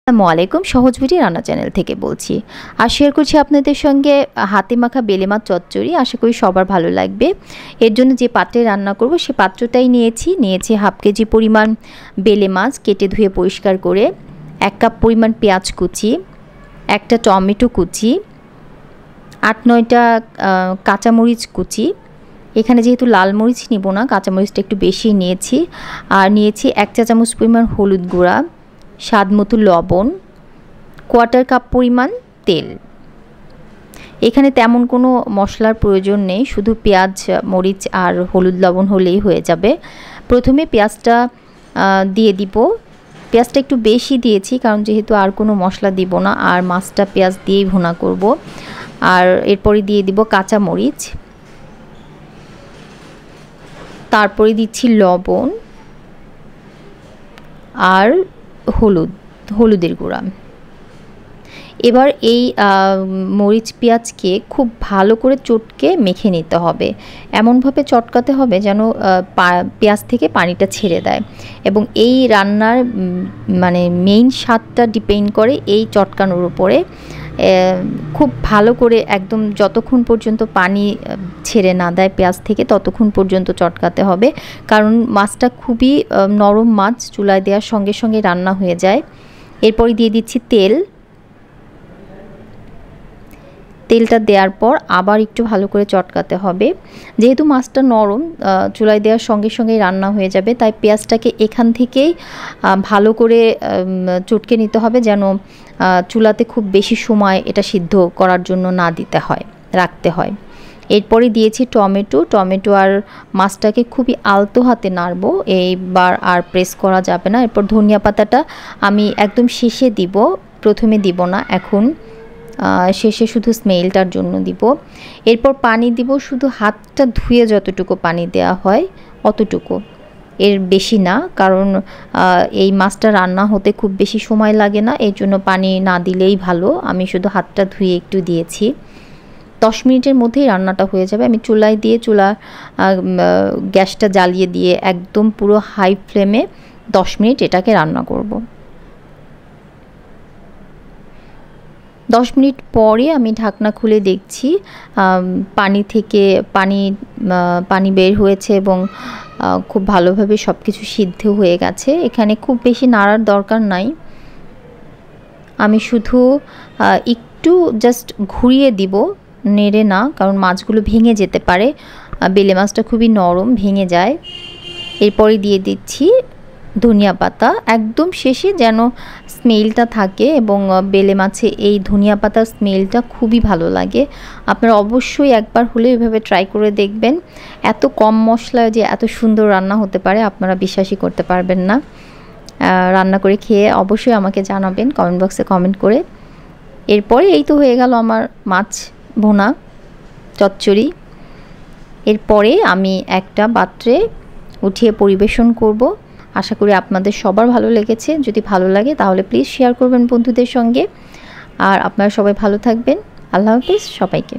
আসসালামু আলাইকুম। সহজবিডি রান্না চ্যানেল থেকে বলছি আর শেয়ার করছি আপনাদের সঙ্গে হাতে মাখা বেলে মাছ চচ্চড়ি। আশা করি সবার ভালো লাগবে। এর জন্য যে পাত্রে রান্না করব সে পাত্রটাই নিয়েছি হাফ কেজি পরিমাণ বেলে মাছ কেটে ধুয়ে পরিষ্কার করে, 1 কাপ পরিমাণ পেঁয়াজ কুচি, একটা টমেটো কুচি, 8-9টা কাঁচামরিচ কুচি। এখানে যেহেতু লাল মরিচ নিব না, কাঁচামরিচটা একটু বেশি নিয়েছি। আর নিয়েছি 1 চা চামচ পরিমাণ হলুদ গুঁড়া, স্বাদ মতো লবণ, 1/4 কাপ পরিমাণ তেল। এখানে তেমন কোনো মশলার প্রয়োজন নেই, শুধু পেঁয়াজ, মরিচ আর হলুদ লবণ হলেই হয়ে যাবে। প্রথমে পেঁয়াজটা দিয়ে দিব। পেঁয়াজটা একটু বেশি দিয়েছি কারণ যেহেতু আর কোনো মশলা দিব না, আর মাছটা পেঁয়াজ দিয়েই ভুনা করব। আর এরপরে দিয়ে দিব কাঁচামরিচ, তারপরে দিচ্ছি লবণ আর হলুদের গুঁড়া। এবার এই মরিচ পেঁয়াজকে খুব ভালো করে চটকে মেখে নিতে হবে। এমনভাবে চটকাতে হবে যেন পেঁয়াজ থেকে পানিটা ছেড়ে দেয়। এবং এই রান্নার মানে মেইন স্বাদটা ডিপেন্ড করে এই চটকানোর উপরে। খুব ভালো করে একদম যতক্ষণ পর্যন্ত পানি ছেড়ে না দেয় পেঁয়াজ থেকে ততক্ষণ পর্যন্ত চটকাতে হবে, কারণ মাছটা খুবই নরম মাছ, চুলায় দেওয়ার সঙ্গে সঙ্গে রান্না হয়ে যায়। এরপরে দিয়ে দিচ্ছি তেলটা দেওয়ার পর আবার একটু ভালো করে চটকাতে হবে। যেহেতু মাছটা নরম, চুলায় দেওয়ার সঙ্গে সঙ্গেই রান্না হয়ে যাবে, তাই পেঁয়াজটাকে এখান থেকেই ভালো করে চটকে নিতে হবে যেন চুলাতে খুব বেশি সময় এটা সিদ্ধ করার জন্য না রাখতে হয়। এরপরে দিয়েছি টমেটো আর মাছটাকে খুবই আলতো হাতে নাড়বো, এইবার আর প্রেস করা যাবে না। এরপর ধনিয়া পাতাটা আমি একদম শেষে দিব, প্রথমে দিব না, এখন শেষে শুধু স্মেলটার জন্য দিব। এরপর পানি দিব, শুধু হাতটা ধুয়ে যতটুকু পানি দেওয়া হয় অতটুকু, এর বেশি না, কারণ এই মাছটা রান্না হতে খুব বেশি সময় লাগে না, এই জন্য পানি না দিলেই ভালো। আমি শুধু হাতটা ধুয়ে একটু দিয়েছি। 10 মিনিটের মধ্যেই রান্নাটা হয়ে যাবে। আমি গ্যাসটা জ্বালিয়ে দিয়ে একদম পুরো হাই ফ্লেমে 10 মিনিট এটাকে রান্না করব। 10 মিনিট পরে আমি ঢাকনা খুলে দেখছি পানি থেকে পানি বের হয়েছে এবং খুব ভালোভাবে সব কিছু সিদ্ধ হয়ে গেছে। এখানে খুব বেশি নাড়ার দরকার নাই, আমি শুধু একটু জাস্ট ঘুরিয়ে দিব, নেড়ে না, কারণ মাছগুলো ভেঙে যেতে পারে। বেলে মাছটা খুবই নরম, ভেঙে যায়। এরপরে দিয়ে দিচ্ছি ধনিয়া পাতা, একদম শেষে যেন স্মেলটা থাকে, এবং বেলে মাছে এই ধনিয়া পাতার স্মেলটা খুবই ভালো লাগে। আপনারা অবশ্যই একবার হলে এভাবে ট্রাই করে দেখবেন। এত কম মশলায় যে এত সুন্দর রান্না হতে পারে আপনারা বিশ্বাসই করতে পারবেন না। রান্না করে খেয়ে অবশ্যই আমাকে জানাবেন কমেন্ট বক্সে কমেন্ট করে। এরপরে এই তো হয়ে গেল আমার মাছ ভুনা চচ্চড়ি। এরপরে আমি একটা পাত্রে উঠিয়ে পরিবেশন করব। আশা করি আপনাদের সবার ভালো লেগেছে। যদি ভালো লাগে তাহলে প্লিজ শেয়ার করবেন বন্ধুদের সঙ্গে। আর আপনারা সবাই ভালো থাকবেন। আল্লাহ হাফেজ সবাইকে।